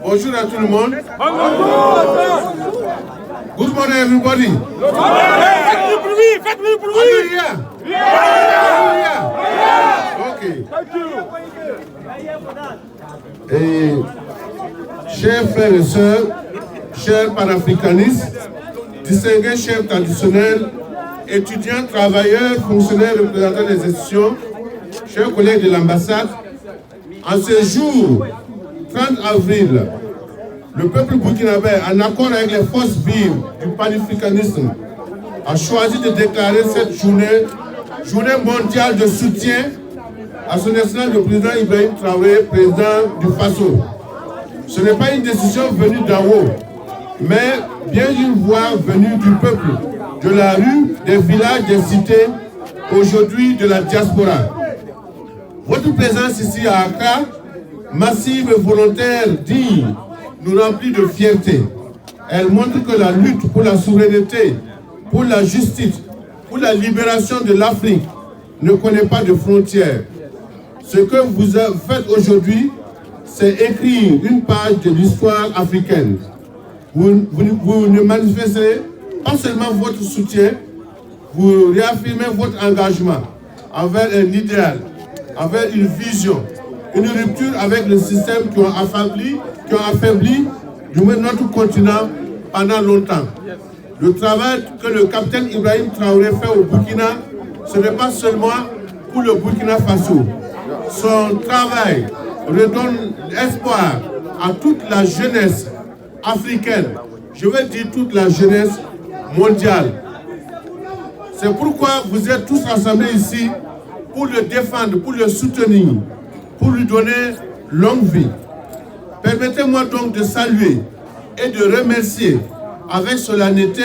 Bonjour à tout le monde. Good morning, everybody. Faites le bruit. Ok. Et chers frères et sœurs, chers panafricanistes, distingués chefs traditionnels, étudiants, travailleurs, fonctionnaires, représentants des institutions, chers collègues de l'ambassade, en ce jour 30 avril, le peuple burkinabé, en accord avec les forces vives du panafricanisme, a choisi de déclarer cette journée mondiale de soutien à son excellence le président Ibrahim Traoré, président du Faso. Ce n'est pas une décision venue d'en haut, mais bien une voix venue du peuple, de la rue, des villages, des cités, aujourd'hui de la diaspora. Votre présence ici à Accra, massive et volontaire, digne, nous remplit de fierté. Elle montre que la lutte pour la souveraineté, pour la justice, pour la libération de l'Afrique ne connaît pas de frontières. Ce que vous faites aujourd'hui, c'est écrire une page de l'histoire africaine. Vous ne manifestez pas seulement votre soutien, vous réaffirmez votre engagement envers un idéal, envers une vision, une rupture avec le système qui ont affaibli notre continent pendant longtemps. Le travail que le capitaine Ibrahim Traoré fait au Burkina, ce n'est pas seulement pour le Burkina Faso. Son travail redonne espoir à toute la jeunesse africaine, je veux dire toute la jeunesse mondiale. C'est pourquoi vous êtes tous rassemblés ici pour le défendre, pour le soutenir, pour lui donner longue vie. Permettez-moi donc de saluer et de remercier avec solennité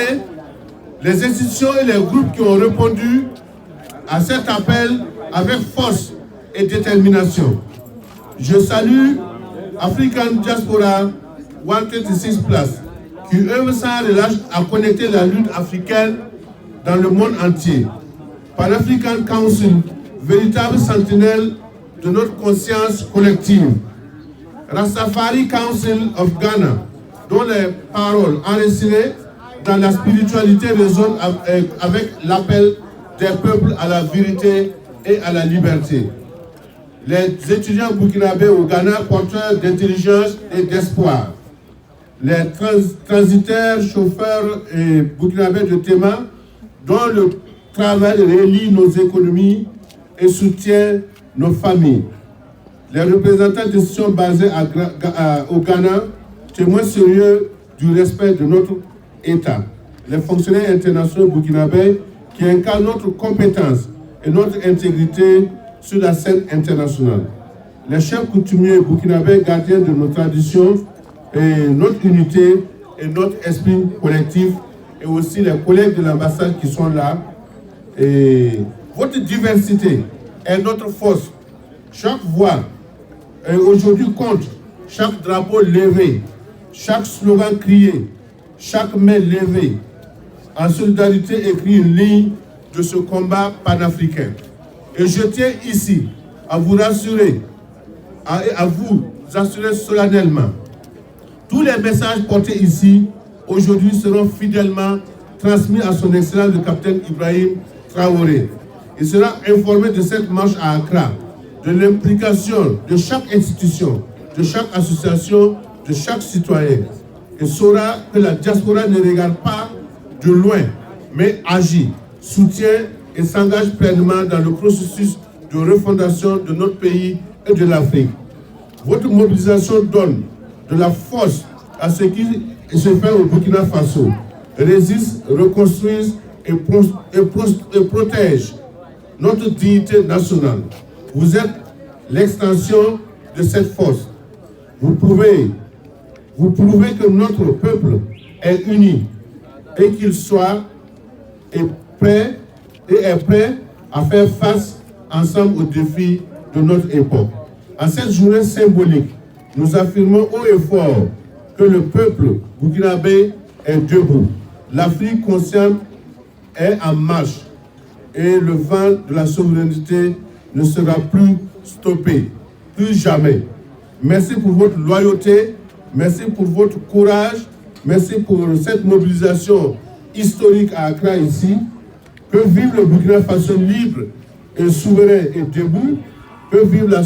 les institutions et les groupes qui ont répondu à cet appel avec force et détermination. Je salue African Diaspora 136 Plus, qui œuvre sans relâche à connecter la lutte africaine dans le monde entier. Pan-African Council, véritable sentinelle de notre conscience collective. Rastafari Council of Ghana, dont les paroles enregistrées dans la spiritualité résonnent avec l'appel des peuples à la vérité et à la liberté. Les étudiants burkinabés au Ghana, porteurs d'intelligence et d'espoir. Les transitaires, chauffeurs et burkinabés de Tema, dont le travail relie nos économies et soutient nos familles. Les représentants d'institutions basées au Ghana, témoins sérieux du respect de notre État. Les fonctionnaires internationaux burkinabés qui incarnent notre compétence et notre intégrité sur la scène internationale. Les chefs coutumiers burkinabés, gardiens de nos traditions, et notre unité et notre esprit collectif, et aussi les collègues de l'ambassade qui sont là. Et votre diversité est notre force. Chaque voix aujourd'hui compte, chaque drapeau levé, chaque slogan crié, chaque main levée, en solidarité écrit une ligne de ce combat panafricain. Et je tiens ici à vous rassurer, à vous assurer solennellement, tous les messages portés ici aujourd'hui seront fidèlement transmis à son excellence le capitaine Ibrahim Traoré. Il sera informé de cette marche à Accra, de l'implication de chaque institution, de chaque association, de chaque citoyen. Il saura que la diaspora ne regarde pas de loin, mais agit, soutient et s'engage pleinement dans le processus de refondation de notre pays et de l'Afrique. Votre mobilisation donne de la force à ce qui se fait au Burkina Faso, résiste, reconstruise et protège notre dignité nationale. Vous êtes l'extension de cette force. Vous prouvez que notre peuple est uni et qu'il soit prêt à faire face ensemble aux défis de notre époque. En cette journée symbolique, nous affirmons haut et fort que le peuple burkinabé est debout. L'Afrique consciente est en marche et le vent de la souveraineté ne sera plus stoppé, plus jamais. Merci pour votre loyauté, merci pour votre courage, merci pour cette mobilisation historique à Accra ici. Que vive le Burkina Faso libre et souverain et debout. Que vive la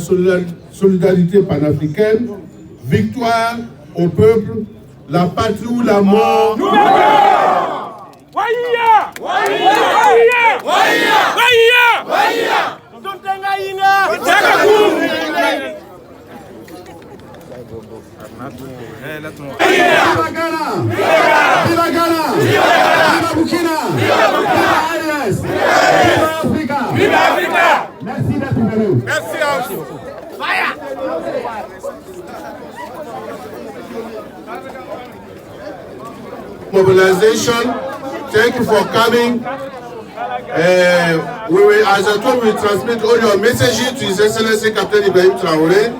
solidarité panafricaine. Victoire au peuple, la patrie ou la mort. Viva Ghana! Viva Ghana! Viva Burkina! Viva Alias! Viva Africa! Viva Africa! Merci d'être venu. Merci à vous. Mobilization. Thank you for coming. We will, as I told, we transmit all your messages to His Excellency Captain Ibrahim Traoré.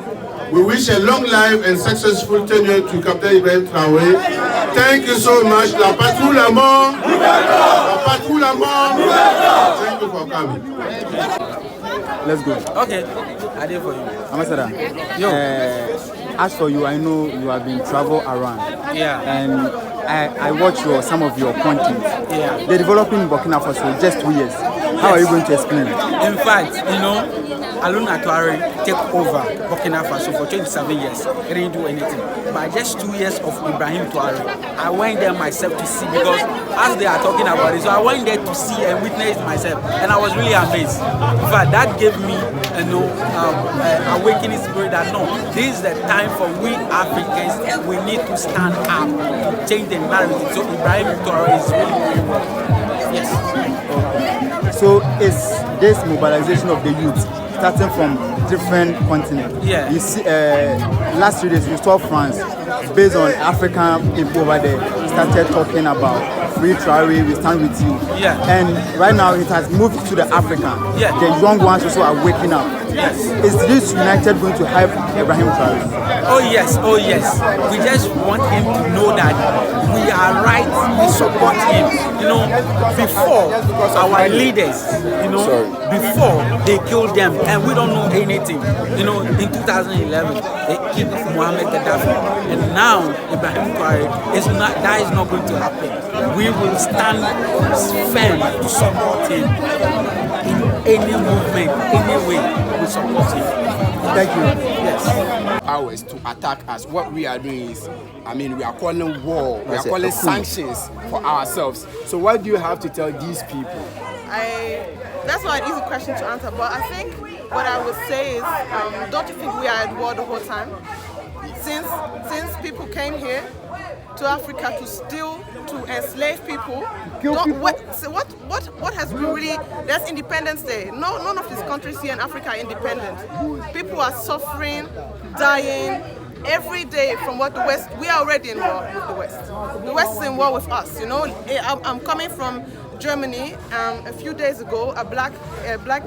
We wish a long life and successful tenure to Captain Ibrahim Traoré. Thank you so much. La patrouille la mort. La patrouille la mort. Thank you for coming. Let's go. Okay, I did for you. Ambassador, as for you, I know you have been travel around. Yeah. And I watch some of your content. Yeah. They're developing in Burkina Faso just 2 years. How are you going to explain it? In fact, you know, Aluna Traoré take over Burkina Faso for 27 years. He didn't do anything. But just 2 years of Ibrahim Traoré, I went there myself to see, because as they are talking about it, so I went there to see and witness myself, and I was really amazed. In fact, that gave me, awakening spirit that no, this is the time for we Africans. We need to stand up to change the narrative. So Ibrahim Traoré is really doing well. Yes. So it's this mobilization of the youth starting from different continents. Yeah. You see, last 3 days we saw France, based on African people over there, started talking about free Traoré, we stand with you. Yeah. And right now it has moved to the African. Yeah. The young ones also are waking up. Yes. Is this United going to help Ibrahim Traoré? Oh yes, oh yes. We just want him to know that we are right, we support him. You know, before our leaders, you know, before they killed them and we don't know anything. You know, in 2011, they killed Mohamed Gaddafi. And now, Ibrahim Traoré, that is not going to happen. We will stand firm to support him in any movement, any way, we support him. Thank you. Yes. Powers to attack us. What we are doing is, we are calling war, we are calling sanctions for ourselves. So what do you have to tell these people? That's not an easy question to answer, but I think what I would say is, don't you think we are at war the whole time? Since people came here to Africa to steal, to enslave people, what has been really, that's Independence Day. None of these countries here in Africa are independent. People are suffering, dying every day from what the West, we are already in war with the West. The West is in war with us, you know. I'm coming from Germany. A few days ago, a black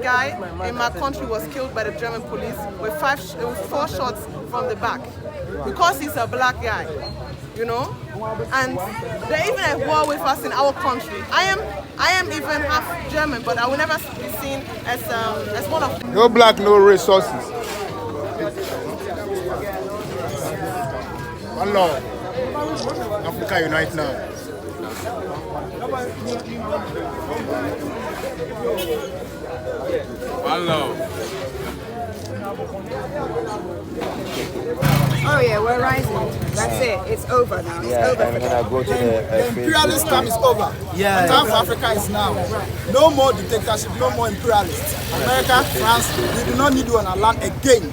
guy in my country was killed by the German police with 4 shots from the back because he's a black guy, you know. And they're even at war with us in our country. I am even half German, but I will never be seen as one of them. No black, no resources. One love. Africa unite now. One love. Oh yeah, we're rising. That's it. It's over now. It's over. I'm gonna go to the Imperialist time is over. Yeah. The time for Africa is now. No more dictatorship, no more imperialists. America, France, we do not need you on our land again.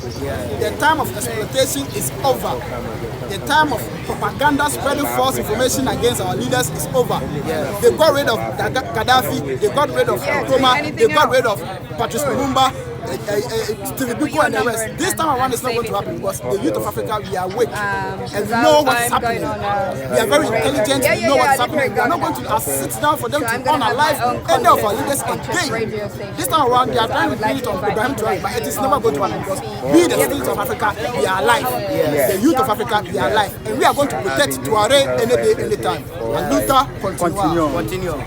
The time of exploitation is over. The time of propaganda spreading false information against our leaders is over. They got rid of Gaddafi, they got rid of Nkrumah, they got rid of Patrice Lumumba, Stevie Biko and the rest. This time around it's not going to happen because the youth of Africa, we are awake and we know what's happening. We are very intelligent, we know what's happening. We are not going to sit down for them to unalive any of our leaders again. This time around they are trying to bring it on Ibrahim Traoré, but it is never going to happen because we, the citizens of Africa, we are alive. The youth of Africa, we are alive. And we are going to protect Traoré any day, any time. And Luther, continue.